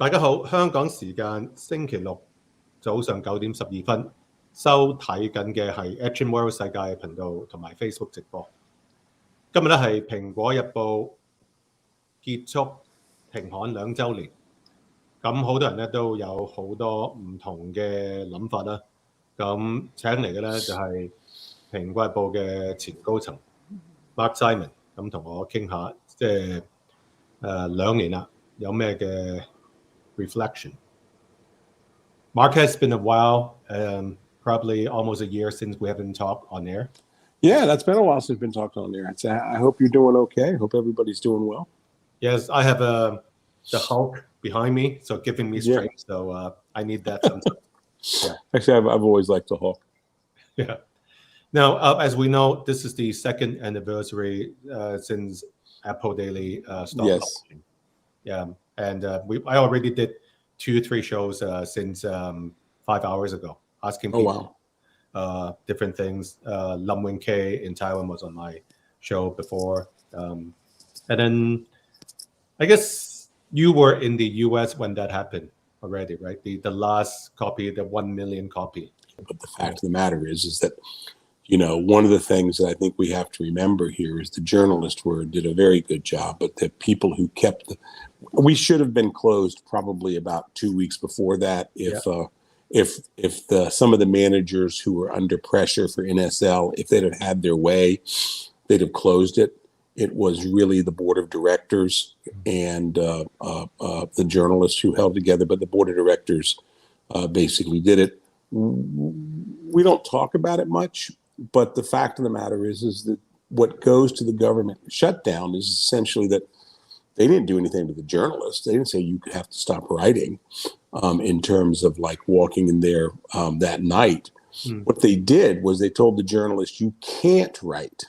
大家好，香港時間星期六早上9點12分，收睇緊嘅係 Ed Chin World 世界頻道同埋 Facebook 直播。今日咧係蘋果日報結束停刊2週年，咁好多人咧都有好多唔同嘅諗法啦。咁請嚟嘅咧就係蘋果日報嘅前高層 Mark Simon， 咁同我傾下，即係2年啦，有咩嘅 reflection. Mark, has been a while, probably almost a year since we haven't talked on air. Yeah, that's been a while since we've been talking on air. I hope you're doing okay. I hope everybody's doing well. Yes, I have the Hulk behind me, so giving me strength. Yeah. So I need that sometimes. Yeah. Actually, I've always liked the Hulk. Yeah. Now, as we know, this is the second anniversary since Apple Daily stopped publishing. Yeah. And I already did 2-3 shows since 5 hours ago, asking people different things. Lam Wing K in Taiwan was on my show before. And then I guess you were in the US when that happened already, right? The last copy, the 1 million copy. But the fact of the matter is that, you know, one of the things that I think we have to remember here is the journalists did a very good job, but the people who kept we should have been closed probably about 2 weeks before that. If some of the managers who were under pressure for NSL, if they'd have had their way, they'd have closed it. It was really the board of directors and the journalists who held together, but the board of directors basically did it. We don't talk about it much, but the fact of the matter is that what goes to the government shutdown is essentially that they didn't do anything to the journalists. They didn't say you have to stop writing in terms of like walking in there that night. What they did was they told the journalists, you can't write.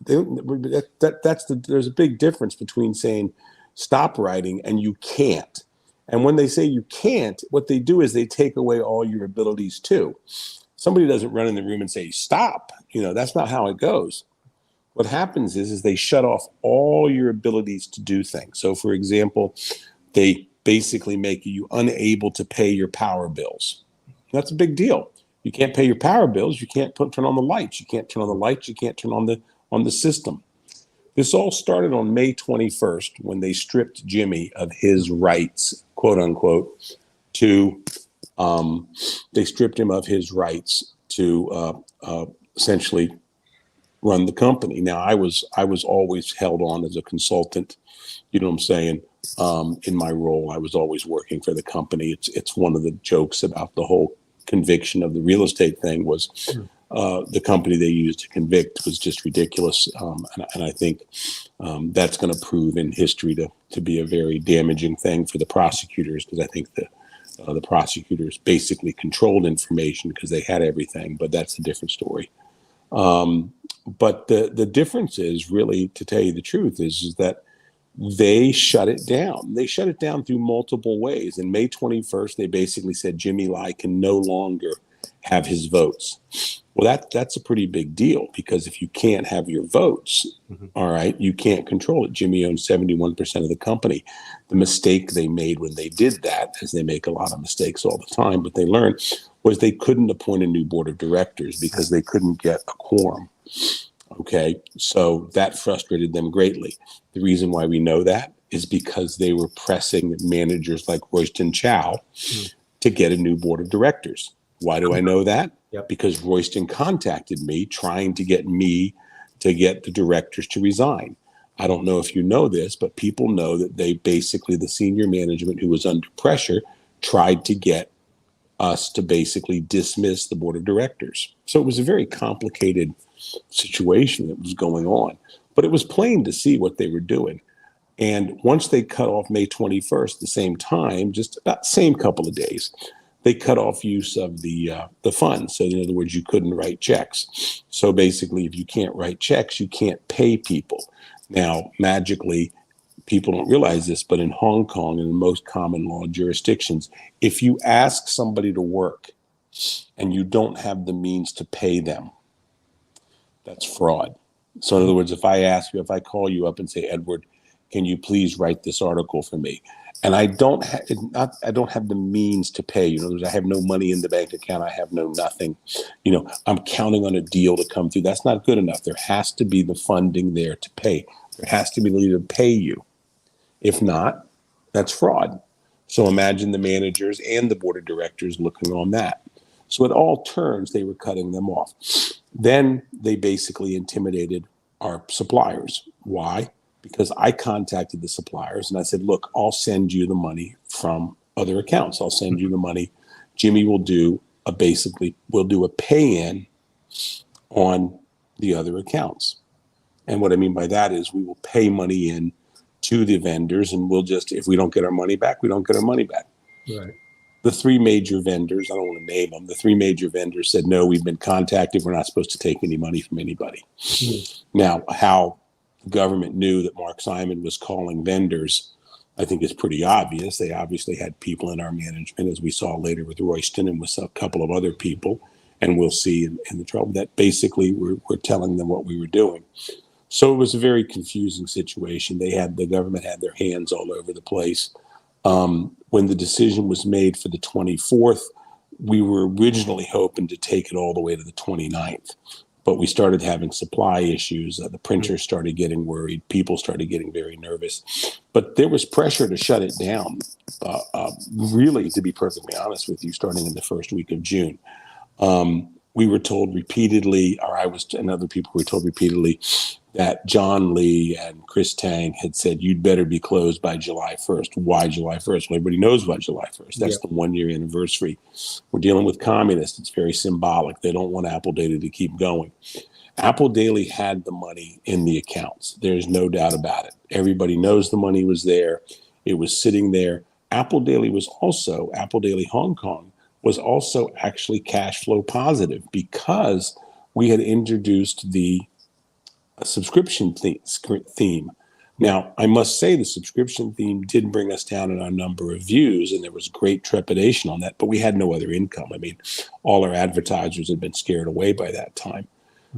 There's a big difference between saying stop writing and you can't. And when they say you can't, what they do is they take away all your abilities too. Somebody doesn't run in the room and say, stop. You know, that's not how it goes. What happens is they shut off all your abilities to do things. So, for example, they basically make you unable to pay your power bills. That's a big deal. You can't pay your power bills. You can't turn on the lights. You can't turn on the lights. You can't turn on the system. This all started on May 21st when they stripped Jimmy of his rights, quote unquote, they stripped him of his rights to essentially run the company. Now, I was always held on as a consultant, you know what I'm saying? In my role, I was always working for the company. It's one of the jokes about the whole conviction of the real estate thing was the company they used to convict was just ridiculous. And I think that's going to prove in history to be a very damaging thing for the prosecutors, because I think the prosecutors basically controlled information because they had everything, but that's a different story. But the difference is really, to tell you the truth, is that they shut it down. They shut it down through multiple ways. And May 21st, they basically said Jimmy Lai can no longer have his votes. Well, that's a pretty big deal, because if you can't have your votes, all right, you can't control it. Jimmy owns 71% of the company. The mistake they made when they did that, as they make a lot of mistakes all the time, but they learned, was they couldn't appoint a new board of directors because they couldn't get a quorum. Okay, so that frustrated them greatly. The reason why we know that is because they were pressing managers like Royston Chow to get a new board of directors. Why do I know that? Because Royston contacted me trying to get the directors to resign. I don't know if you know this, but people know that they basically, the senior management who was under pressure, tried to get us to basically dismiss the board of directors. So it was a very complicated situation that was going on, but it was plain to see what they were doing. And once they cut off May 21st, the same time, just about the same couple of days, they cut off use of the funds. So in other words, you couldn't write checks. So basically, if you can't write checks, you can't pay people. Now, magically, people don't realize this, but in Hong Kong and in most common law jurisdictions, if you ask somebody to work and you don't have the means to pay them, that's fraud. So in other words, if I call you up and say, Edward, can you please write this article for me? And I don't have the means to pay. You know, I have no money in the bank account. I have no nothing. You know, I'm counting on a deal to come through. That's not good enough. There has to be the funding there to pay. There has to be the leader to pay you. If not, that's fraud. So imagine the managers and the board of directors looking on that. So at all turns, they were cutting them off. Then they basically intimidated our suppliers. Why? Because I contacted the suppliers and I said, look, I'll send you the money from other accounts. I'll send you the money. Jimmy will do a pay-in on the other accounts. And what I mean by that is we will pay money in to the vendors, and we'll just, if we don't get our money back, we don't get our money back. Right. The three major vendors, I don't want to name them, the three major vendors said, no, we've been contacted. We're not supposed to take any money from anybody. Now, how the government knew that Mark Simon was calling vendors, I think is pretty obvious. They obviously had people in our management, as we saw later with Royston and with a couple of other people, and we'll see in the trouble that basically we're telling them what we were doing. So it was a very confusing situation. The government had their hands all over the place. When the decision was made for the 24th, we were originally hoping to take it all the way to the 29th, but we started having supply issues. The printers started getting worried. People started getting very nervous, but there was pressure to shut it down. Really, to be perfectly honest with you, starting in the first week of June. We were told repeatedly, or I was, and other people were told repeatedly, that John Lee and Chris Tang had said, you'd better be closed by July 1st. Why July 1st? Well, everybody knows about July 1st. That's the 1-year anniversary. We're dealing with communists. It's very symbolic. They don't want Apple Daily to keep going. Apple Daily had the money in the accounts. There's no doubt about it. Everybody knows the money was there. It was sitting there. Apple Daily Hong Kong was also actually cash flow positive because we had introduced the subscription theme. Now, I must say the subscription theme did bring us down in our number of views, and there was great trepidation on that, but we had no other income. I mean, all our advertisers had been scared away by that time.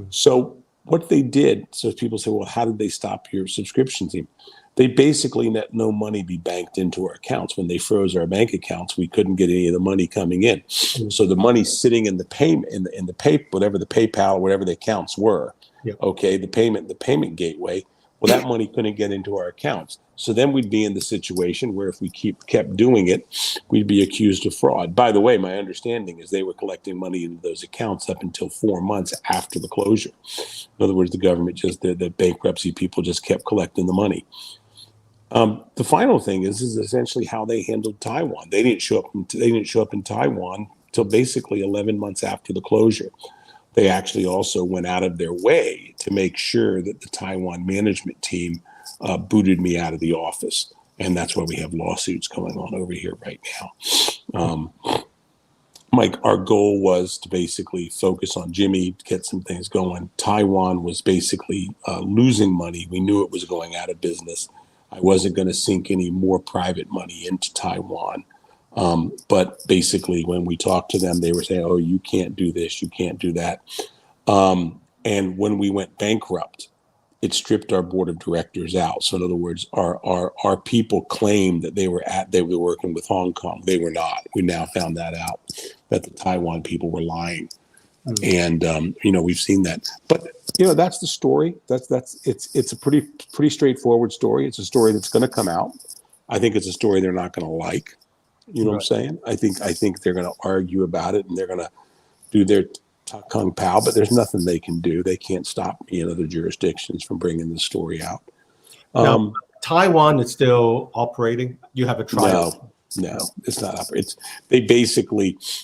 So what they did, so people say, well, how did they stop your subscription theme? They basically let no money be banked into our accounts. When they froze our bank accounts, we couldn't get any of the money coming in. So the money sitting in the payment, in the pay, whatever the PayPal, whatever the accounts were, okay, the payment gateway, well, that money couldn't get into our accounts. So then we'd be in the situation where if we kept doing it, we'd be accused of fraud. By the way, my understanding is they were collecting money into those accounts up until 4 months after the closure. In other words, the government the bankruptcy people just kept collecting the money. The final thing is essentially how they handled Taiwan. They didn't show up in Taiwan till basically 11 months after the closure. They actually also went out of their way to make sure that the Taiwan management team booted me out of the office. And that's why we have lawsuits going on over here right now. Mike, our goal was to basically focus on Jimmy, get some things going. Taiwan was basically losing money. We knew it was going out of business. I wasn't going to sink any more private money into Taiwan. But basically, when we talked to them, they were saying, oh, you can't do this, you can't do that. And when we went bankrupt, it stripped our board of directors out. So in other words, our people claimed that they were working with Hong Kong. They were not. We now found that out, that the Taiwan people were lying. And we've seen that. But that's the story. It's a pretty straightforward story. It's a story that's going to come out. I think it's a story they're not going to like. You know what I'm saying? I think they're going to argue about it and they're going to do their kung pao, but there's nothing they can do. They can't stop me in other jurisdictions from bringing the story out. Now, Taiwan is still operating. You have a trial. No, it's not operating.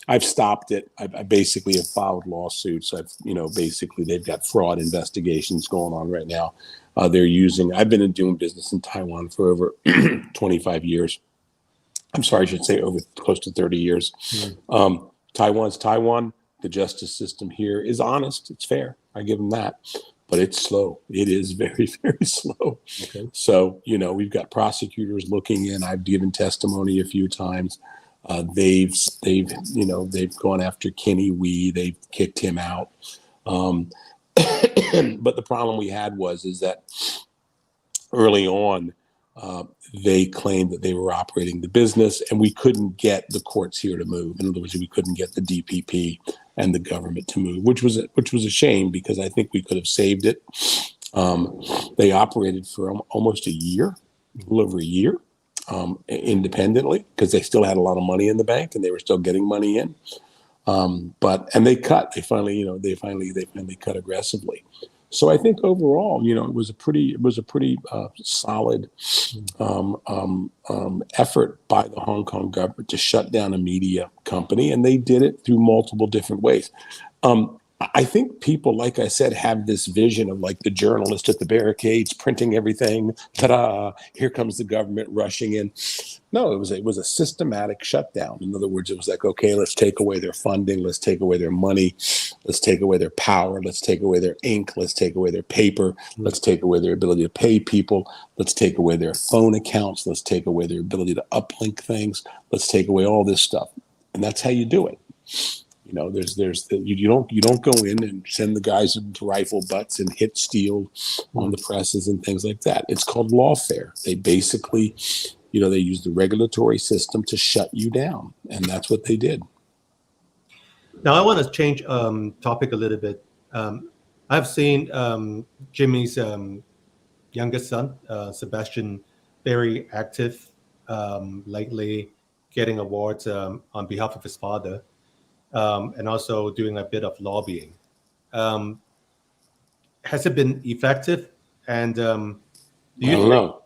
I've stopped it. I basically have filed lawsuits. Basically they've got fraud investigations going on right now. I've been doing business in Taiwan for over 25 years. I'm sorry, I should say over close to 30 years. Taiwan's Taiwan. The justice system here is honest. It's fair. I give them that. But it's slow. It is very, very slow. Okay. So, we've got prosecutors looking in. I've given testimony a few times. They've gone after Kenny Wee. They've kicked him out. But the problem we had is that early on, they claimed that they were operating the business, and we couldn't get the courts here to move. In other words, we couldn't get the DPP and the government to move, which was a shame, because I think we could have saved it. They operated for almost a year, a little over a year, independently, because they still had a lot of money in the bank and they were still getting money in. And they cut. They finally cut aggressively. So I think overall, it was a pretty solid effort by the Hong Kong government to shut down a media company, and they did it through multiple different ways. I think people, like I said, have this vision of like the journalist at the barricades printing everything. Ta-da! Here comes the government rushing in. No, it was a systematic shutdown. In other words, it was like, okay, let's take away their funding, let's take away their money, let's take away their power, let's take away their ink, let's take away their paper, let's take away their ability to pay people, let's take away their phone accounts, let's take away their ability to uplink things, let's take away all this stuff, and that's how you do it. You don't go in and send the guys into rifle butts and hit steel on the presses and things like that. It's called lawfare. They basically, they use the regulatory system to shut you down, and that's what they did. Now I want to change topic a little bit. I've seen Jimmy's youngest son, Sebastian, very active lately, getting awards on behalf of his father. And also doing a bit of lobbying. Has it been effective? And do you don't know.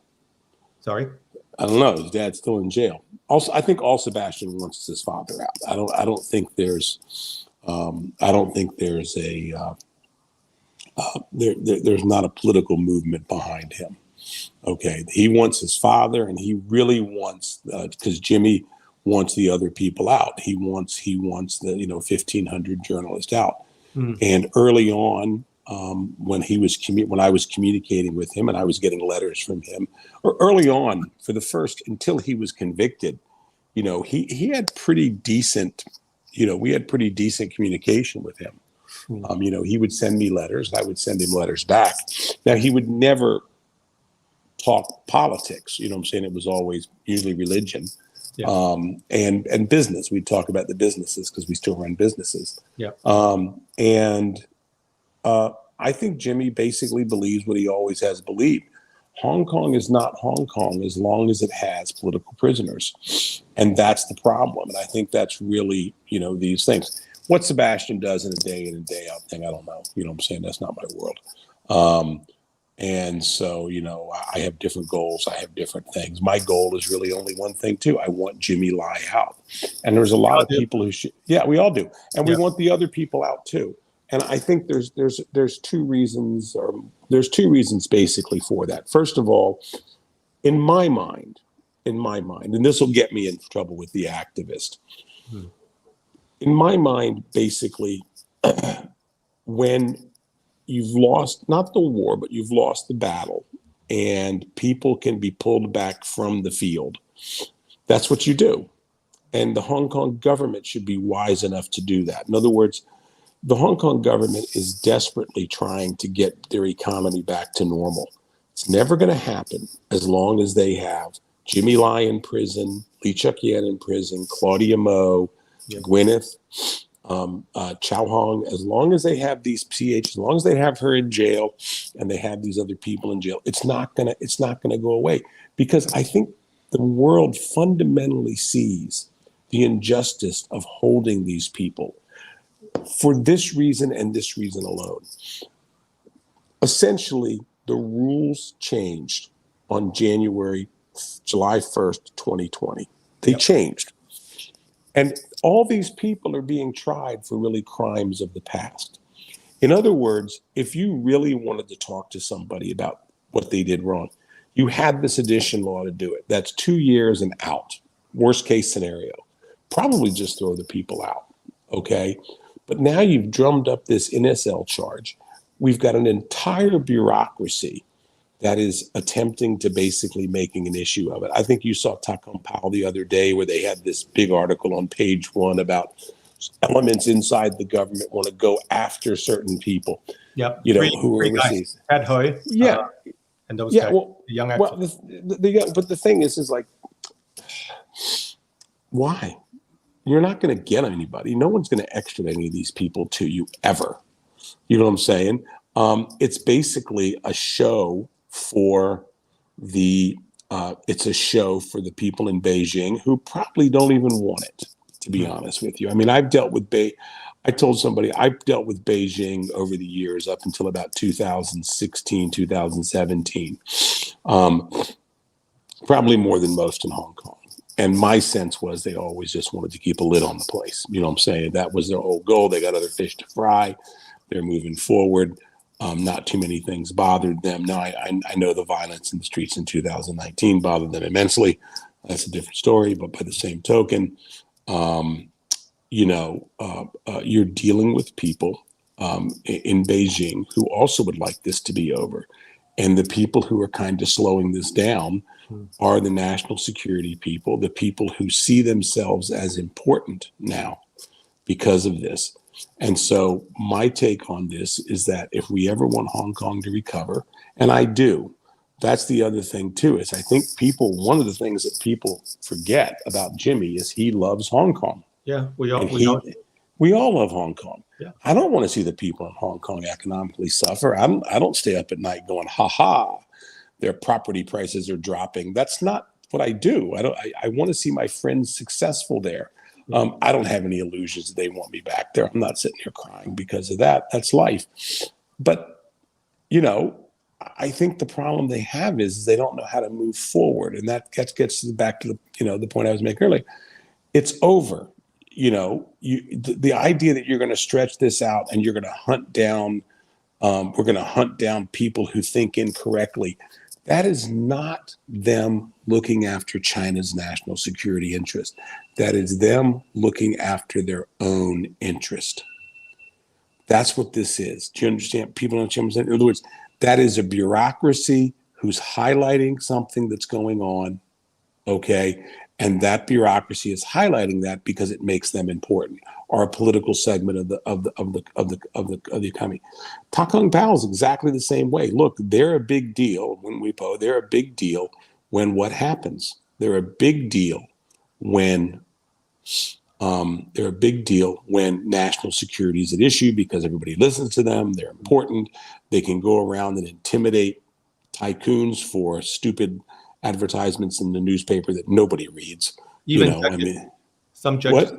Sorry? I don't know. His dad's still in jail. Also, I think all Sebastian wants his father out. I don't think there's there's not a political movement behind him. Okay, he wants his father, and he really wants, because Jimmy wants the other people out. He wants the 1,500 journalists out. And early on, when I was communicating with him and I was getting letters from him, or early on, until he was convicted, he had pretty decent, we had pretty decent communication with him. He would send me letters, I would send him letters back. Now, he would never talk politics, what I'm saying? It was always usually religion. Yeah. And business. We talk about the businesses because we still run businesses. Yeah. I think Jimmy basically believes what he always has believed. Hong Kong is not Hong Kong as long as it has political prisoners. And that's the problem. And I think that's really, these things. What Sebastian does in a day out thing, I don't know. What I'm saying? That's not my world. And so, I have different goals. I have different things. My goal is really only one thing, too. I want Jimmy Lai out. And there's a lot of people who should. Yeah, we all do. And we want the other people out, too. And I think there's two reasons, basically for that. First of all, in my mind, and this will get me in trouble with the activist. In my mind, basically, when you've lost, not the war, but you've lost the battle, and people can be pulled back from the field. That's what you do. And the Hong Kong government should be wise enough to do that. In other words, the Hong Kong government is desperately trying to get their economy back to normal. It's never going to happen as long as they have Jimmy Lai in prison, Lee Chuk-yen in prison, Claudia Mo, Gwyneth, Chow Hong. As long as they have these as long as they have her in jail and they have these other people in jail, it's not gonna go away, because I think the world fundamentally sees the injustice of holding these people for this reason and this reason alone. Essentially, the rules changed on July 1st, 2020. They changed. And all these people are being tried for really crimes of the past. In other words, if you really wanted to talk to somebody about what they did wrong, you had the sedition law to do it. That's 2 years and out. Worst case scenario. Probably just throw the people out. Okay? But now you've drummed up this NSL charge. We've got an entire bureaucracy that is attempting to basically making an issue of it. I think you saw Takum Powell the other day where they had this big article on page 1 about elements inside the government want to go after certain people. Yep. Who are overseas. Ed Hui. Yeah. and those Yeah, guys, well, the young actors. well, but the thing is like, why? You're not going to get anybody. No one's going to extradite any of these people to you ever. You know what I'm saying? It's basically a show for the people in Beijing who probably don't even want it, to be honest with you. I mean, I told somebody I've dealt with Beijing over the years up until about 2016, 2017, probably more than most in Hong Kong. And my sense was they always just wanted to keep a lid on the place. You know what I'm saying? That was their whole goal. They got other fish to fry. They're moving forward. Not too many things bothered them. Now, I know the violence in the streets in 2019 bothered them immensely. That's a different story. But by the same token, you're dealing with people in Beijing who also would like this to be over. And the people who are kind of slowing this down are the national security people, the people who see themselves as important now because of this. And so my take on this is that if we ever want Hong Kong to recover, and I do, that's the other thing too, is I think one of the things that people forget about Jimmy is he loves Hong Kong. Yeah, we all love Hong Kong. Yeah. I don't want to see the people in Hong Kong economically suffer. I don't stay up at night going, their property prices are dropping. That's not what I do. I want to see my friends successful there. I don't have any illusions that they want me back there. I'm not sitting here crying because of that. That's life. But, I think the problem they have is they don't know how to move forward. And that gets back to the point I was making earlier. It's over. The idea that you're going to stretch this out and you're going to hunt down, we're going to hunt down people who think incorrectly. That is not them looking after China's national security interest. That is them looking after their own interest. That's what this is. Do you understand? People don't understand. In other words, that is a bureaucracy who's highlighting something that's going on, okay? And that bureaucracy is highlighting that because it makes them important, or a political segment of the economy. Takung Pao is exactly the same way. Look, they're a big deal when they're a big deal when what happens? They're a big deal when national security is at issue because everybody listens to them. They're important. They can go around and intimidate tycoons for stupid advertisements in the newspaper that nobody reads. Some judges,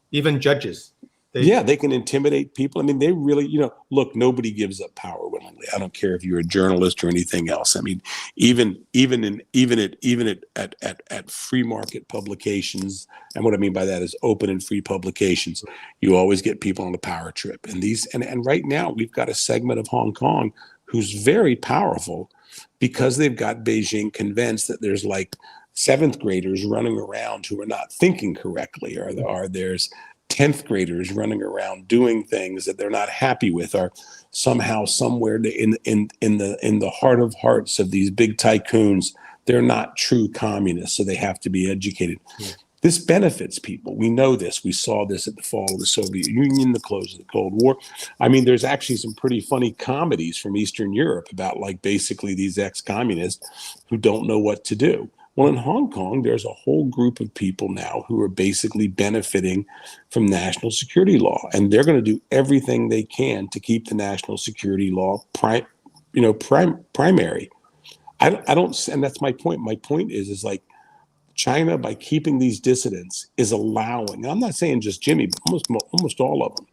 even judges. They can intimidate people. I mean, they really, look, nobody gives up power willingly. I don't care if you're a journalist or anything else. I mean, even at free market publications, and what I mean by that is open and free publications, you always get people on the power trip. And right now we've got a segment of Hong Kong who's very powerful because they've got Beijing convinced that there's like 7th graders running around who are not thinking correctly, or there's 10th graders running around doing things that they're not happy with, or somehow somewhere in the heart of hearts of these big tycoons, they're not true communists, so they have to be educated. Yeah. This benefits people. We know this. We saw this at the fall of the Soviet Union, the close of the Cold War. I mean, there's actually some pretty funny comedies from Eastern Europe about like basically these ex-communists who don't know what to do. Well, in Hong Kong, there's a whole group of people now who are basically benefiting from national security law, and they're going to do everything they can to keep the national security law primary. I don't, and that's my point. My point is like China, by keeping these dissidents, is allowing. I'm not saying just Jimmy, but almost all of them.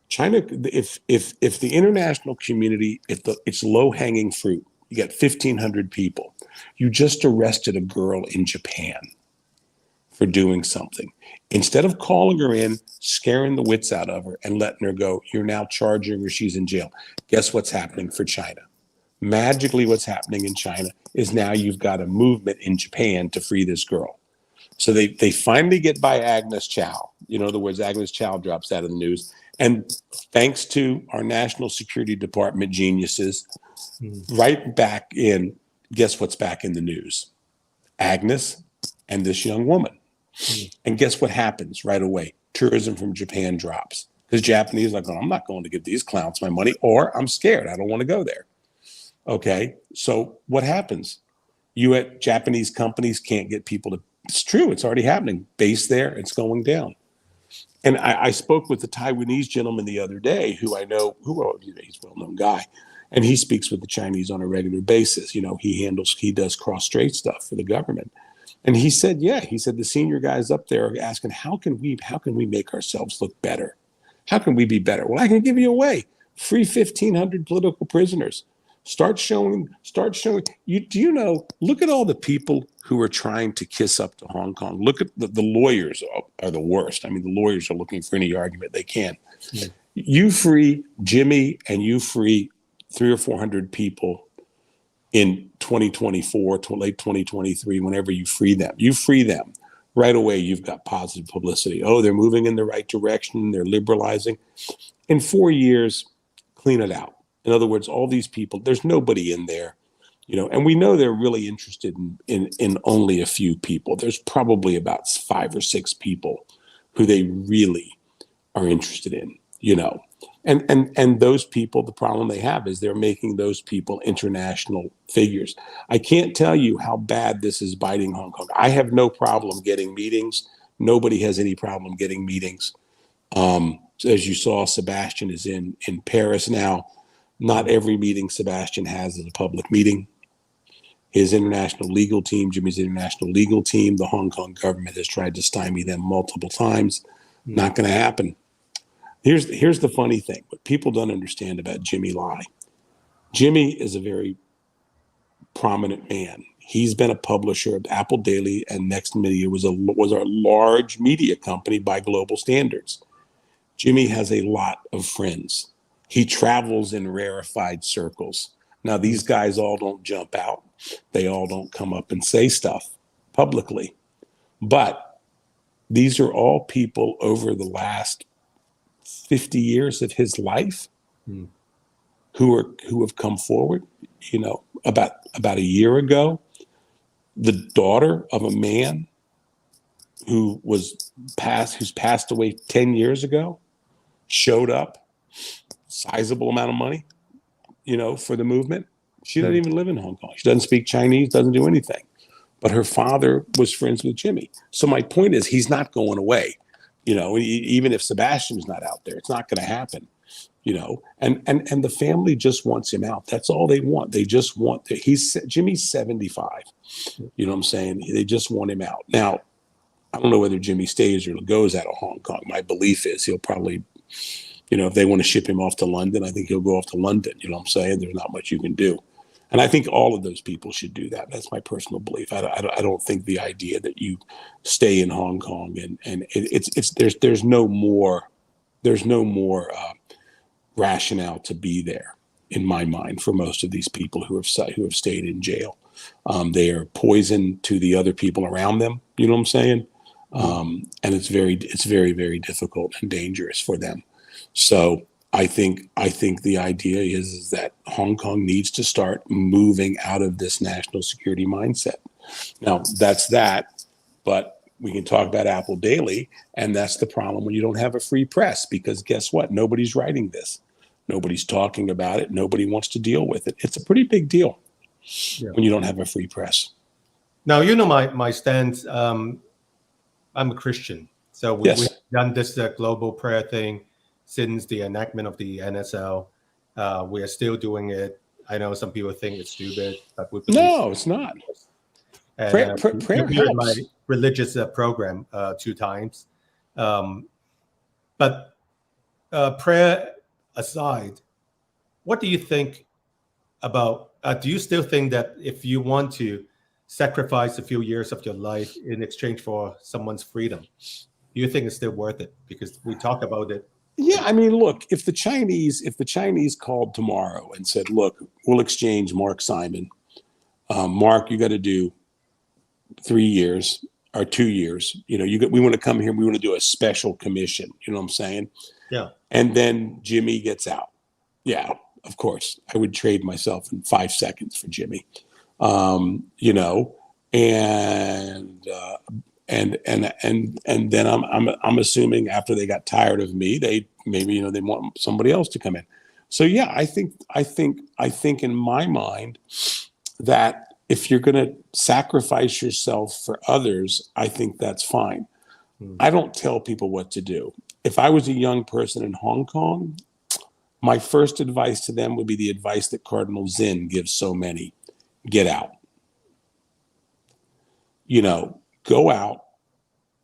China, if the international community, it's low hanging fruit. You got 1,500 people. You just arrested a girl in Japan for doing something. Instead of calling her in, scaring the wits out of her, and letting her go, you're now charging her, she's in jail. Guess what's happening for China? Magically, what's happening in China is now you've got a movement in Japan to free this girl. So they finally get by Agnes Chow. In other words, Agnes Chow drops out of the news. And thanks to our national security department geniuses, right back in, guess what's back in the news? Agnes and this young woman. And guess what happens right away? Tourism from Japan drops. Because Japanese are like, I'm not going to give these clowns my money, or I'm scared. I don't want to go there. Okay, so what happens? Japanese companies can't get people to. It's true. It's already happening. Base there. It's going down. And I spoke with the Taiwanese gentleman the other day, who I know, he's a well-known guy, and he speaks with the Chinese on a regular basis. He does cross-strait stuff for the government. And he said, the senior guys up there are asking, how can we make ourselves look better? How can we be better? Well, I can give you a way. Free 1,500 political prisoners. Start showing look at all the people who are trying to kiss up to Hong Kong. Look at the lawyers are the worst. I mean, the lawyers are looking for any argument they can. Yeah. You free Jimmy and you free 300 or 400 people in 2024 to late 2023, whenever you free them right away. You've got positive publicity. Oh, they're moving in the right direction. They're liberalizing. In 4 years, clean it out. In other words, all these people, there's nobody in there, and we know they're really interested in only a few people. There's probably about 5 or 6 people who they really are interested in, and those people, the problem they have is they're making those people international figures. I can't tell you how bad this is biting Hong Kong. I have no problem getting meetings. Nobody has any problem getting meetings. As you saw, Sebastian is in Paris now. Not every meeting Sebastian has is a public meeting. His international legal team, Jimmy's international legal team, the Hong Kong government has tried to stymie them multiple times. Not going to happen. Here's the funny thing. What people don't understand about Jimmy Lai. Jimmy is a very prominent man. He's been a publisher of Apple Daily, and Next Media was a large media company by global standards. Jimmy has a lot of friends. He travels in rarefied circles. Now, these guys all don't jump out. They all don't come up and say stuff publicly. But these are all people over the last 50 years of his life who have come forward. About a year ago, the daughter of a man who's passed away 10 years ago showed up. Sizable amount of money, for the movement. She doesn't even live in Hong Kong. She doesn't speak Chinese, doesn't do anything. But her father was friends with Jimmy. So my point is, he's not going away. Even if Sebastian's not out there, it's not going to happen. And the family just wants him out. That's all they want. They just want Jimmy's 75. You know what I'm saying? They just want him out. Now, I don't know whether Jimmy stays or goes out of Hong Kong. My belief is he'll probably, if they want to ship him off to London, I think he'll go off to London. You know what I'm saying? There's not much you can do. And I think all of those people should do that. That's my personal belief. I don't think the idea that you stay in Hong Kong and there's no more rationale to be there in my mind for most of these people who have stayed in jail. They are poison to the other people around them. You know what I'm saying? And it's very, very difficult and dangerous for them. So I think the idea is that Hong Kong needs to start moving out of this national security mindset. Now, that's that, but we can talk about Apple Daily, and that's the problem when you don't have a free press, because guess what? Nobody's writing this. Nobody's talking about it. Nobody wants to deal with it. It's a pretty big deal when you don't have a free press. Now, my stance, I'm a Christian. So we've done this global prayer thing since the enactment of the NSL. We are still doing it. I know some people think it's stupid, but we believe it's not. And, prayer helps. My religious program 2 times. But prayer aside, what do you think about, do you still think that if you want to sacrifice a few years of your life in exchange for someone's freedom, do you think it's still worth it? Because we talk about it. Yeah, I mean, look, if the Chinese called tomorrow and said, look, we'll exchange Mark Simon. Mark, you got to do 3 years or 2 years. We want to come here. We want to do a special commission. You know what I'm saying? Yeah. And then Jimmy gets out. Yeah, of course. I would trade myself in 5 seconds for Jimmy. And then I'm assuming after they got tired of me, they want somebody else to come in. So yeah, I think in my mind that if you're going to sacrifice yourself for others, I think that's fine. I don't tell people what to do. If I was a young person in Hong Kong, my first advice to them would be the advice that Cardinal Zinn gives so many: get out. You know, go out,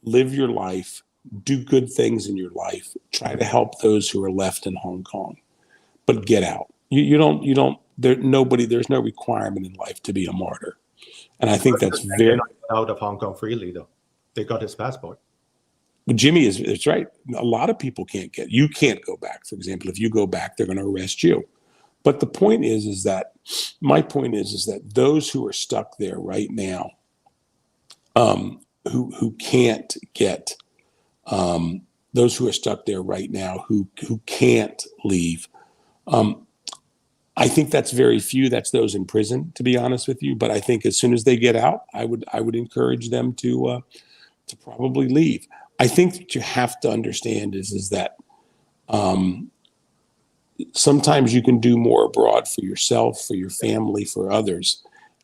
live your life, do good things in your life, try to help those who are left in Hong Kong, but get out. There's no requirement in life to be a martyr. And I think that's very out of Hong Kong freely though. They got his passport. Jimmy it's right. A lot of people you can't go back. For example, if you go back, they're going to arrest you. But the point is that my point is that those who are stuck there right now, who can't get, those who are stuck there right now, who can't leave, I think that's very few. That's those in prison, to be honest with you. But I think as soon as they get out, I would encourage them to probably leave. I think that you have to understand is that sometimes you can do more abroad for yourself, for your family, for others,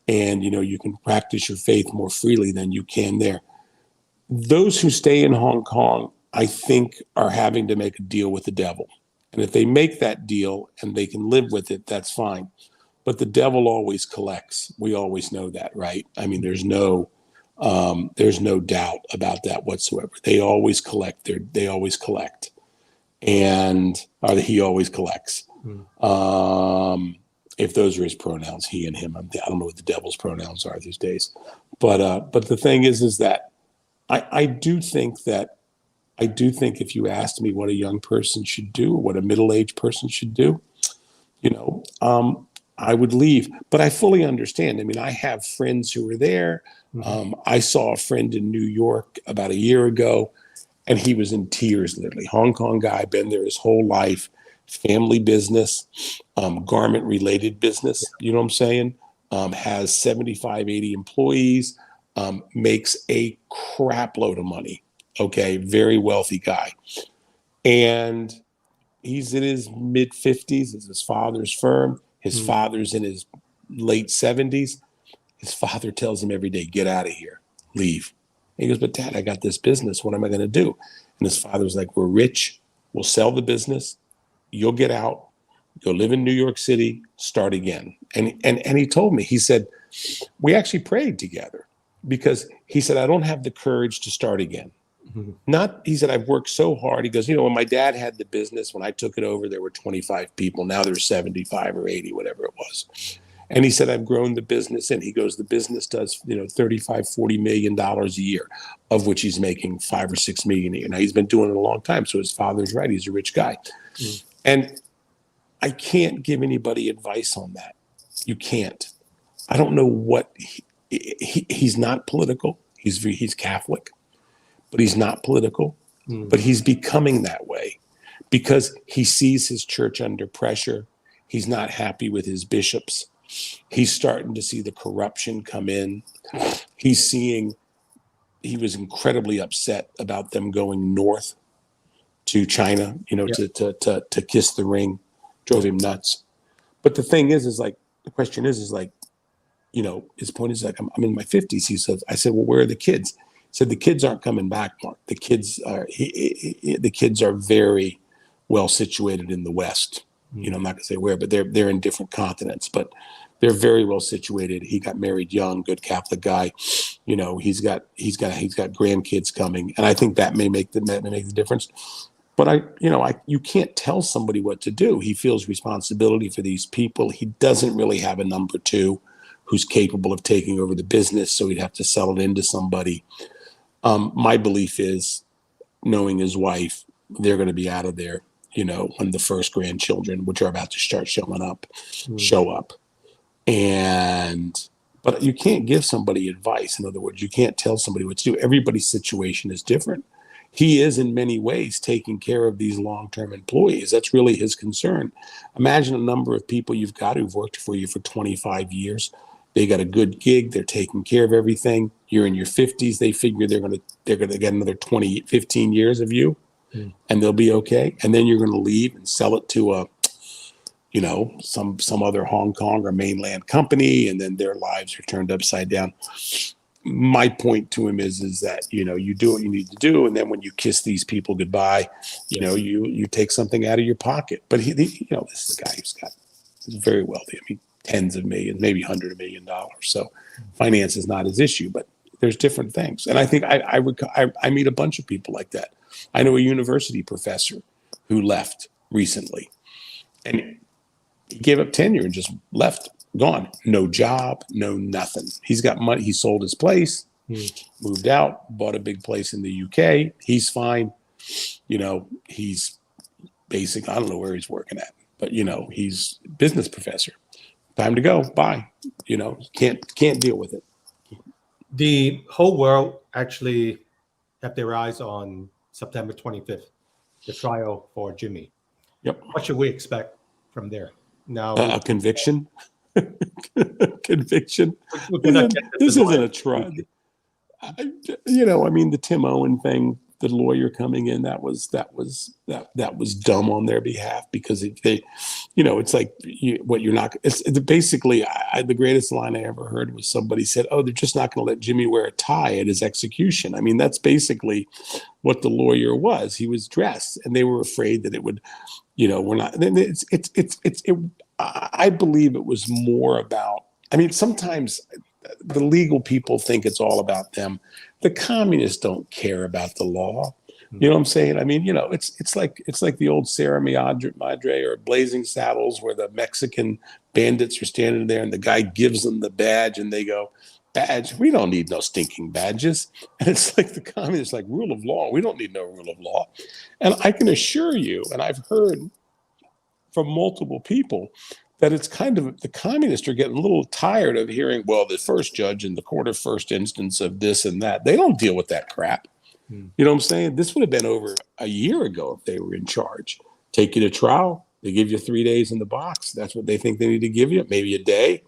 and you can practice your faith more freely than you can there. Those who stay in Hong Kong, I think, are having to make a deal with the devil. And if they make that deal and they can live with it, that's fine. But the devil always collects. We always know that, right? I mean, there's no doubt about that whatsoever. They always collect. They always collect, and he always collects. If those are his pronouns, he and him. I don't know what the devil's pronouns are these days. But the thing is that I do think if you asked me what a young person should do, or what a middle-aged person should do, I would leave. But I fully understand. I mean, I have friends who are there. I saw a friend in New York about a year ago, and he was in tears, literally. Hong Kong guy, been there his whole life, family business, garment-related business, you know what I'm saying? Has 75, 80 employees, makes a crap load of money. Okay, very wealthy guy. And he's in his mid-50s. It's his father's firm. His father's in his late 70s. His father tells him every day, get out of here, leave. And he goes, but Dad, I got this business. What am I going to do? And his father's like, we're rich. We'll sell the business. You'll get out. Go live in New York City. Start again. And he told me, he said, we actually prayed together because he said, I don't have the courage to start again. He said, I've worked so hard. He goes, when my dad had the business, when I took it over, there were 25 people. Now there's 75 or 80, whatever it was. And he said, I've grown the business. And he goes, the business does, $35-40 million a year, of which he's making $5 or $6 million a year. Now he's been doing it a long time. So his father's right. He's a rich guy. And I can't give anybody advice on that. You can't. I don't know what he's not political. He's Catholic. But he's not political, but he's becoming that way because he sees his church under pressure. He's not happy with his bishops. He's starting to see the corruption come in. He was incredibly upset about them going north to China, to kiss the ring, drove him nuts. But the thing is the question is his point is like, I'm in my 50s. He says, I said, well, where are the kids? Said the kids aren't coming back, Mark. The kids are very well situated in the West. I'm not gonna say where, but they're in different continents, but they're very well situated. He got married young, good Catholic guy. He's got grandkids coming, and I think that may make the difference. But you can't tell somebody what to do. He feels responsibility for these people. He doesn't really have a number two who's capable of taking over the business, so he'd have to sell it into somebody. My belief is, knowing his wife, they're going to be out of there, when the first grandchildren, which are about to start showing up, show up. But you can't give somebody advice. In other words, you can't tell somebody what to do. Everybody's situation is different. He is in many ways taking care of these long-term employees. That's really his concern. Imagine a number of people you've got who've worked for you for 25 years. They got a good gig. They're taking care of everything. You're in your 50s. They figure they're going to get another 20, 15 years of you, and they'll be okay. And then you're going to leave and sell it to some other Hong Kong or mainland company, and then their lives are turned upside down. My point to him is that, you do what you need to do. And then when you kiss these people goodbye, you take something out of your pocket. But this is a guy he's very wealthy. I mean, tens of millions, maybe $100 million. So finance is not his issue, but there's different things. And I think I meet a bunch of people like that. I know a university professor who left recently, and he gave up tenure and just left. Gone. No job, no nothing. He's got money. He sold his place, moved out, bought a big place in the UK. He's fine. He's basic. I don't know where he's working at, but he's a business professor. Time to go. Bye. Can't deal with it. The whole world actually have their eyes on September 25th, the trial for Jimmy. Yep. What should we expect from there? Now, a conviction. Conviction. This isn't a trial. The Tim Owen thing, the lawyer coming in, that was dumb on their behalf, because it's like it's basically the greatest line I ever heard was somebody said, "Oh, they're just not going to let Jimmy wear a tie at his execution." I mean, that's basically what the lawyer was. He was dressed, and they were afraid that it would, we're not. I believe it was more about. I mean, sometimes the legal people think it's all about them. The communists don't care about the law. You know what I'm saying? I mean, it's like the old Sierra Madre or Blazing Saddles, where the Mexican bandits are standing there and the guy gives them the badge and they go, "Badge? We don't need no stinking badges." And it's like the communists, like, rule of law. We don't need no rule of law. And I can assure you, and I've heard from multiple people, that it's kind of, the communists are getting a little tired of hearing, well, the first judge in the court of first instance of this and that. They don't deal with that crap. You know what I'm saying? This would have been over a year ago if they were in charge. Take you to trial. They give you 3 days in the box. That's what they think they need to give you. Maybe a day.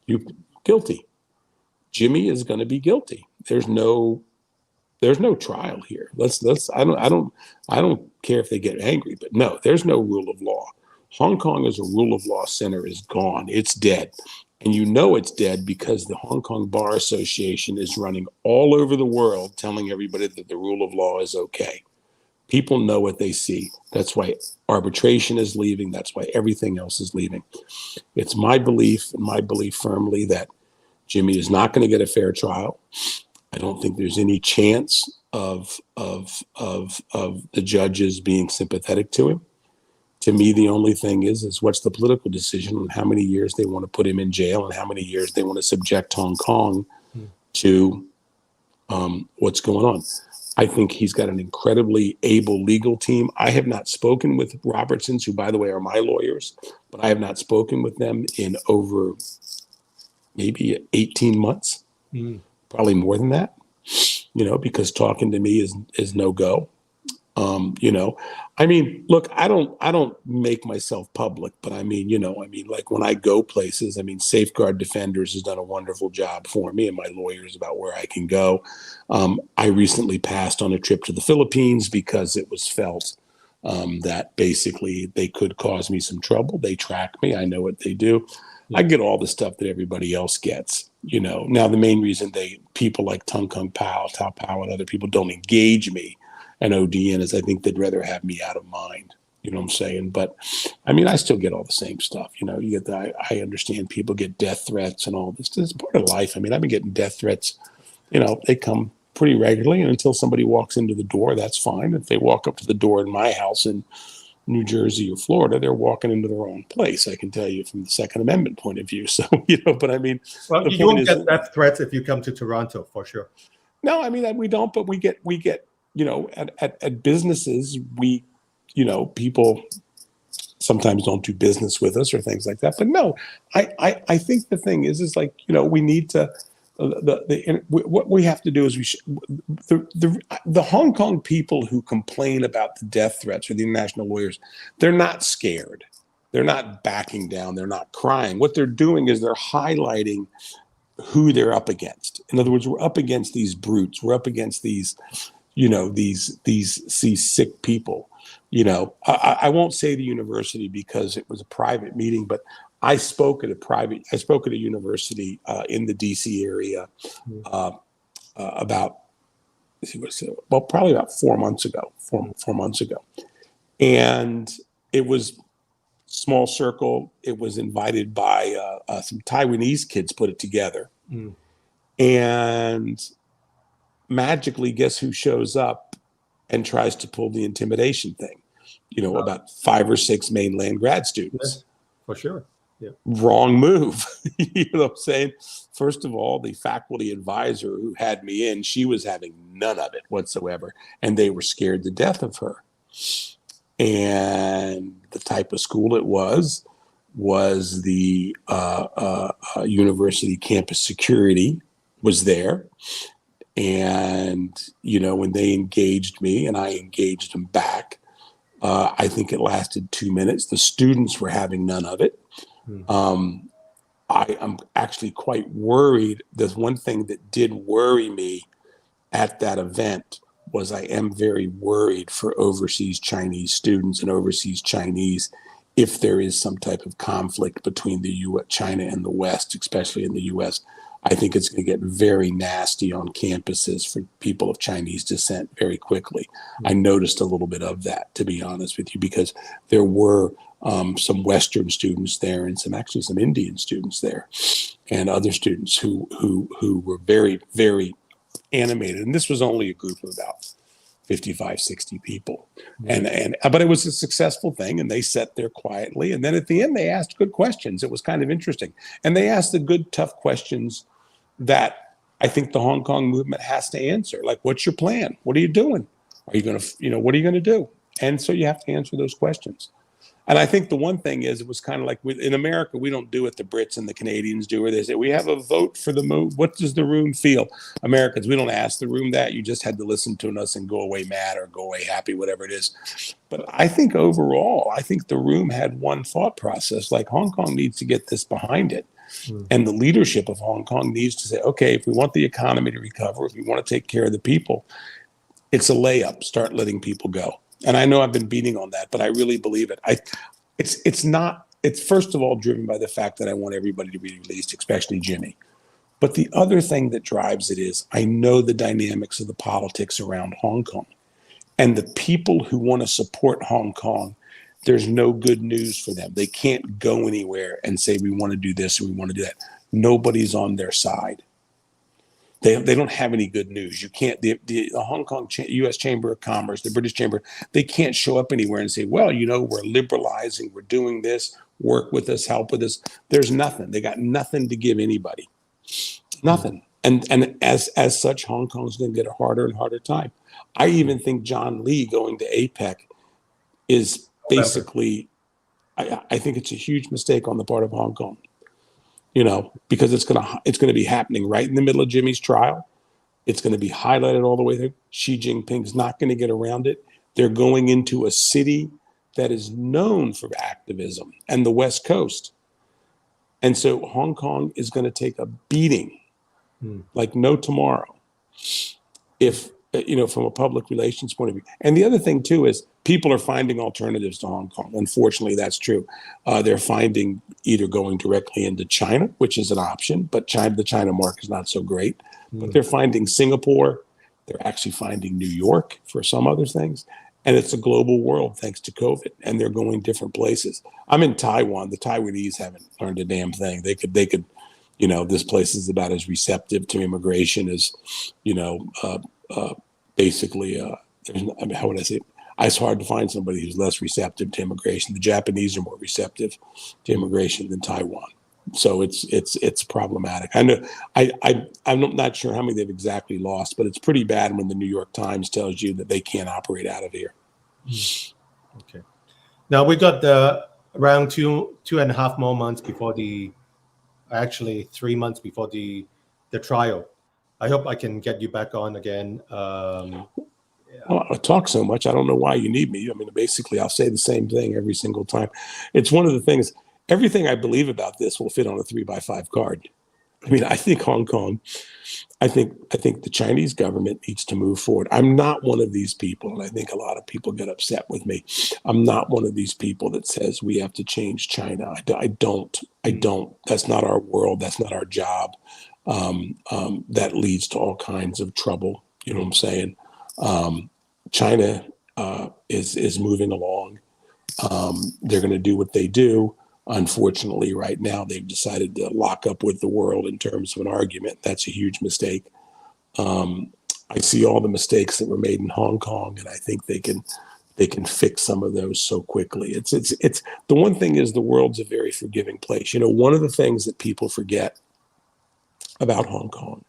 You guilty. Jimmy is going to be guilty. There's no trial here. I don't care if they get angry, but no, there's no rule of law. Hong Kong as a rule of law center is gone. It's dead. And it's dead because the Hong Kong Bar Association is running all over the world telling everybody that the rule of law is okay. People know what they see. That's why arbitration is leaving. That's why everything else is leaving. It's my belief, and my belief firmly, that Jimmy is not going to get a fair trial. I don't think there's any chance of the judges being sympathetic to him. To me, the only thing is what's the political decision on how many years they want to put him in jail and how many years they want to subject Hong Kong to what's going on. I think he's got an incredibly able legal team. I have not spoken with Robertsons, who, by the way, are my lawyers, but I have not spoken with them in over maybe 18 months, probably more than that, because talking to me is no go. I mean, look, I don't make myself public, but like when I go places, Safeguard Defenders has done a wonderful job for me and my lawyers about where I can go. I recently passed on a trip to the Philippines because it was felt that basically they could cause me some trouble. They track me. I know what they do. I get all the stuff that everybody else gets, Now, the main reason people like Tung Kung Pao, Tao Pao, and other people don't engage me and ODN is I think they'd rather have me out of mind. You know what I'm saying? But I still get all the same stuff. You get I understand people get death threats and all this. This is part of life. I've been getting death threats. They come pretty regularly, and until somebody walks into the door, that's fine. If they walk up to the door in my house in New Jersey or Florida, they're walking into the wrong place. I can tell you from the Second Amendment point of view. So, but well, you won't get death threats if you come to Toronto, for sure. No, we don't, but we get, at businesses, people sometimes don't do business with us or things like that. But no, I think the thing is like, we need to, what we have to do is the Hong Kong people who complain about the death threats or the international lawyers, they're not scared. They're not backing down. They're not crying. What they're doing is they're highlighting who they're up against. In other words, we're up against these brutes. We're up against these, these sick people. I won't say the university because it was a private meeting, but I spoke at a university in the DC area about, probably about 4 months ago, four months ago. And it was small circle. It was invited by some Taiwanese kids put it together. And magically, guess who shows up and tries to pull the intimidation thing? About 5 or 6 mainland grad students. Yeah, for sure. Yeah. Wrong move. You know what I'm saying? First of all, the faculty advisor who had me in, she was having none of it whatsoever. And they were scared to death of her. And the type of school it was the university campus security was there. And, when they engaged me and I engaged them back, I think it lasted 2 minutes. The students were having none of it. I am actually quite worried. There's one thing that did worry me at that event was I am very worried for overseas Chinese students and overseas Chinese if there is some type of conflict between the China and the West, especially in the U.S. I think it's going to get very nasty on campuses for people of Chinese descent very quickly. I noticed a little bit of that, to be honest with you, because there were some Western students there and some Indian students there and other students who were very, very animated. And this was only a group of about 55, 60 people. But it was a successful thing, and they sat there quietly. And then at the end, they asked good questions. It was kind of interesting. And they asked the good, tough questions that I think the Hong Kong movement has to answer. Like, what's your plan? What are you doing? Are you going to, what are you going to do? And so you have to answer those questions. And I think the one thing is, it was kind of like in America, we don't do what the Brits and the Canadians do, where they say, we have a vote for the move. What does the room feel? Americans, we don't ask the room that. You just had to listen to us and go away mad or go away happy, whatever it is. But I think overall, the room had one thought process, like Hong Kong needs to get this behind it. And the leadership of Hong Kong needs to say, okay, if we want the economy to recover, if we want to take care of the people, it's a layup. Start letting people go. And I know I've been beating on that, but I really believe it. It's first of all driven by the fact that I want everybody to be released, especially Jimmy. But the other thing that drives it is I know the dynamics of the politics around Hong Kong. And the people who want to support Hong Kong, there's no good news for them. They can't go anywhere and say, we want to do this or we want to do that. Nobody's on their side. They don't have any good news. You can't, the Hong Kong U.S. Chamber of Commerce, the British Chamber, they can't show up anywhere and say, well, we're liberalizing, we're doing this, work with us, help with us. There's nothing. They got nothing to give anybody. Nothing. And as such, Hong Kong is going to get a harder and harder time. I even think John Lee going to APEC is basically, I think it's a huge mistake on the part of Hong Kong. Because it's going to be happening right in the middle of Jimmy's trial. It's going to be highlighted all the way through. Xi Jinping's not going to get around it. They're going into a city that is known for activism and the West Coast. And so Hong Kong is going to take a beating like no tomorrow if, from a public relations point of view. And the other thing, too, is people are finding alternatives to Hong Kong. Unfortunately, that's true. They're finding either going directly into China, which is an option, but the China market is not so great. But they're finding Singapore. They're actually finding New York for some other things. And it's a global world thanks to COVID. And they're going different places. I'm in Taiwan. The Taiwanese haven't learned a damn thing. They could, this place is about as receptive to immigration as, basically, how would I say it? It's hard to find somebody who's less receptive to immigration. The Japanese are more receptive to immigration than Taiwan. So it's problematic. I know I'm not sure how many they've exactly lost, but it's pretty bad when the New York Times tells you that they can't operate out of here. Okay. Now we got around 2.5 more months before 3 months before the trial. I hope I can get you back on again. Well, I talk so much, I don't know why you need me. I mean, basically, I'll say the same thing every single time. It's one of the things, everything I believe about this will fit on a 3x5 card. I mean, I think Hong Kong, I think the Chinese government needs to move forward. I'm not one of these people, and I think a lot of people get upset with me. I'm not one of these people that says we have to change China. I don't. That's not our world. That's not our job. That leads to all kinds of trouble. You know what I'm saying? China is moving along. They're going to do what they do. Unfortunately, right now, they've decided to lock up with the world in terms of an argument. That's a huge mistake. I see all the mistakes that were made in Hong Kong, and I think they can fix some of those so quickly. It's the one thing is the world's a very forgiving place. You know, one of the things that people forget about Hong Kong,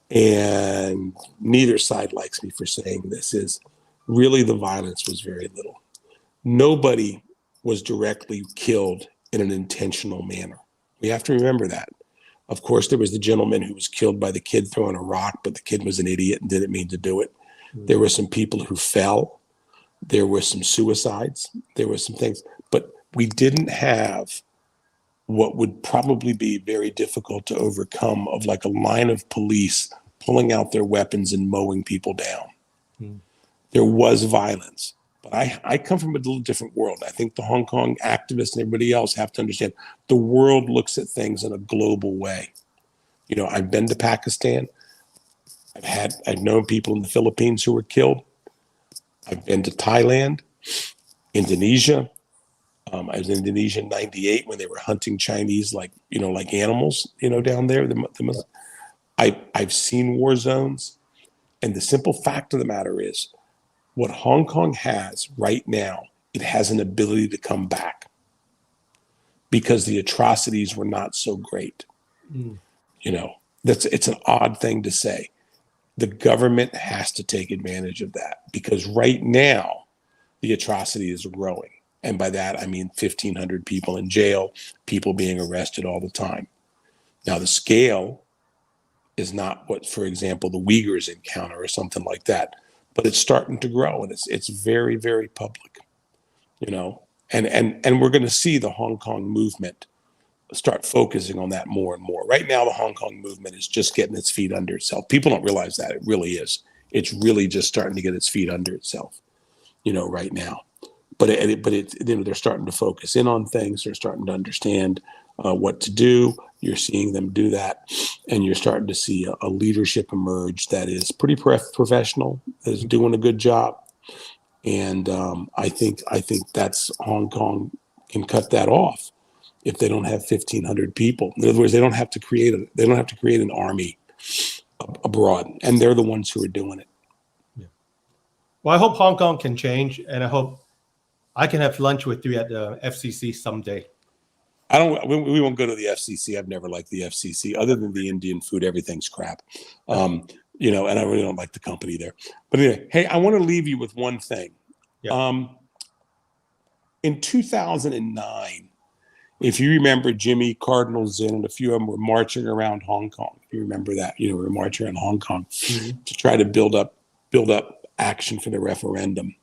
and neither side likes me for saying this, is really the violence was very little. Nobody was directly killed in an intentional manner. We have to remember that. Of course, there was the gentleman who was killed by the kid throwing a rock, but the kid was an idiot and didn't mean to do it. There were some people who fell. There were some suicides. There were some things, but we didn't have what would probably be very difficult to overcome of like a line of police pulling out their weapons and mowing people down. There was violence. But I come from a little different world. I think the Hong Kong activists and everybody else have to understand the world looks at things in a global way. You know, I've been to Pakistan. I've known people in the Philippines who were killed. I've been to Thailand, Indonesia. I was in Indonesia in '98 when they were hunting Chinese like animals, down there. I've seen war zones. And the simple fact of the matter is, what Hong Kong has right now, it has an ability to come back because the atrocities were not so great. It's an odd thing to say. The government has to take advantage of that because right now the atrocities are growing. And by that, I mean 1,500 people in jail, people being arrested all the time. Now, the scale is not what, for example, the Uyghurs encounter or something like that. But it's starting to grow, and it's very, very public, and we're going to see the Hong Kong movement start focusing on that more and more. Right now, the Hong Kong movement is just getting its feet under itself. People don't realize that. It really is. It's really just starting to get its feet under itself, right now. But they're starting to focus in on things. They're starting to understand what to do. You're seeing them do that, and you're starting to see a leadership emerge that is pretty professional, is doing a good job. And I think that's Hong Kong can cut that off if they don't have 1,500 people. In other words, they don't have to create an army abroad, and they're the ones who are doing it. Yeah. Well, I hope Hong Kong can change, and I hope I can have lunch with you at the FCC someday. We won't go to the FCC. I've never liked the FCC. Other than the Indian food, everything's crap. And I really don't like the company there. But anyway, hey, I want to leave you with one thing. Yeah. In 2009, if you remember, Jimmy, Cardinal Zinn, and a few of them were marching around Hong Kong. If you remember that, we were marching around Hong Kong to try to build up action for the referendum.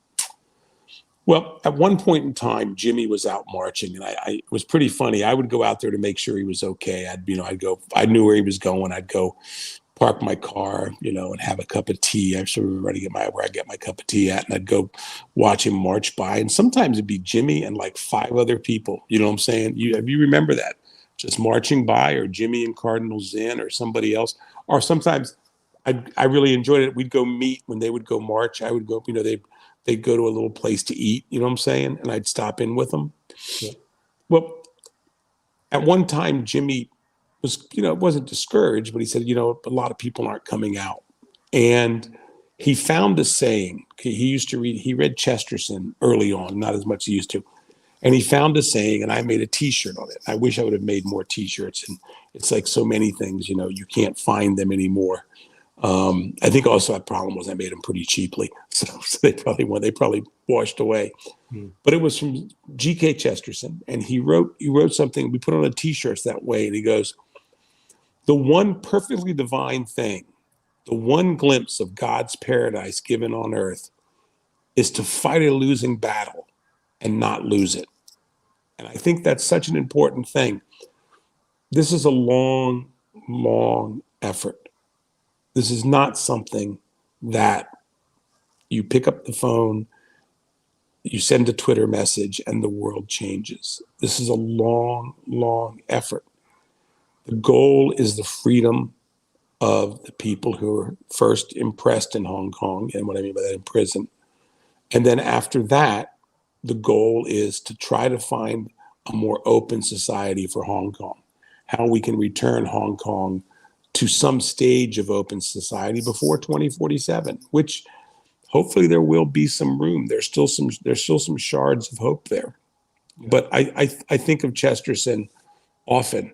Well, at one point in time, Jimmy was out marching, and it was pretty funny. I would go out there to make sure he was okay. I knew where he was going. I'd go park my car, and have a cup of tea. I'm sure where I get my cup of tea at, and I'd go watch him march by. And sometimes it'd be Jimmy and like 5 other people. You know what I'm saying? You remember that? Just marching by, or Jimmy and Cardinal Zinn, or somebody else. Or sometimes I really enjoyed it. We'd go meet when they would go march. I would go, they'd go to a little place to eat, you know what I'm saying? And I'd stop in with them. Yeah. Well, at one time, Jimmy was, wasn't discouraged, but he said, a lot of people aren't coming out. And he found a saying. He read Chesterton early on, not as much as he used to. And he found a saying, and I made a T-shirt on it. I wish I would have made more T-shirts. And it's like so many things, you can't find them anymore. I think also that problem was I made them pretty cheaply, so they probably washed away. But it was from G.K. Chesterton, and he wrote something. We put on a T-shirts that way, and he goes, "The one perfectly divine thing, the one glimpse of God's paradise given on earth, is to fight a losing battle and not lose it." And I think that's such an important thing. This is a long long effort. This is not something that you pick up the phone, you send a Twitter message, and the world changes. This is a long, long effort. The goal is the freedom of the people who are first impressed in Hong Kong, and what I mean by that, in prison. And then after that, the goal is to try to find a more open society for Hong Kong, how we can return Hong Kong to some stage of open society before 2047, which hopefully there will be some room. There's still some shards of hope there. Yeah. But I think of Chesterton often,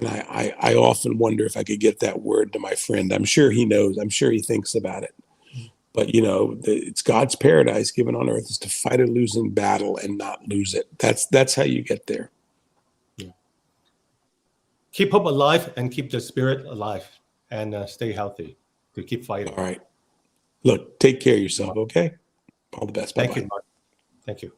and I often wonder if I could get that word to my friend. I'm sure he knows. I'm sure he thinks about it. But, you know, it's God's paradise given on earth is to fight a losing battle and not lose it. That's how you get there. Yeah. Keep hope alive and keep the spirit alive, and stay healthy to keep fighting. All right. Look, take care of yourself, okay? All the best. Bye-bye. Thank you, Mark. Thank you.